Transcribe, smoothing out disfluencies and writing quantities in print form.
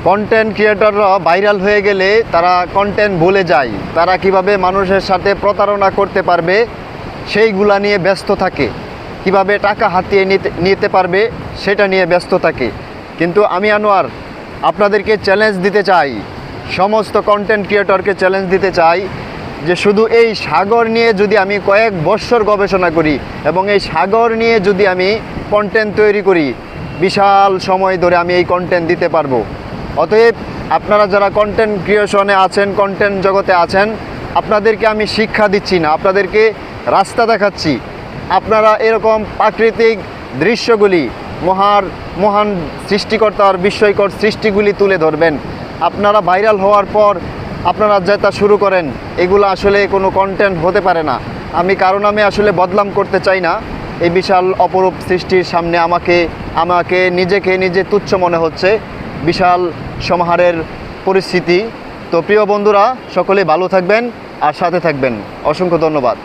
Content ক্রিয়েটররা viral হয়ে গেলে তারা কন্টেন্ট ভুলে যায়, তারা কিভাবে মানুষের সাথে প্রতারণা করতে পারবে সেইগুলা নিয়ে ব্যস্ত থাকে, কিভাবে টাকা হাতিয়ে নিতে পারবে সেটা নিয়ে ব্যস্ত থাকে। কিন্তু আমি আনোয়ার আপনাদেরকে চ্যালেঞ্জ দিতে চাই, সমস্ত কন্টেন্ট ক্রিয়েটরকে চ্যালেঞ্জ দিতে চাই যে শুধু এই সাগর নিয়ে যদি আমি কয়েক বছর গবেষণা করি এবং এই সাগর নিয়ে যদি আমি কন্টেন্ট তৈরি করি, বিশাল সময় ধরে আমি এই কন্টেন্ট দিতে পারবো। অতএব আপনারা যারা কন্টেন্ট ক্রিয়েশনে আছেন, কন্টেন্ট জগতে আছেন, আপনাদেরকে আমি শিক্ষা দিচ্ছি না, আপনাদেরকে রাস্তা দেখাচ্ছি। আপনারা এরকম প্রাকৃতিক দৃশ্যগুলি, মহান সৃষ্টিকর্তার বিস্ময়কর সৃষ্টিগুলি তুলে ধরবেন। আপনারা ভাইরাল হওয়ার পর আপনারা যেটা শুরু করেন, এগুলো আসলে কোনো কন্টেন্ট হতে পারে না। কারণ আমি আসলে বদনাম করতে চাই না। এই বিশাল অপরূপ সৃষ্টির সামনে আমাকে নিজে তুচ্ছ মনে হচ্ছে, বিশাল সমাহারের পরিস্থিতি। তো প্রিয় বন্ধুরা, সকলে ভালো থাকবেন আর সাথে থাকবেন। অসংখ্য ধন্যবাদ।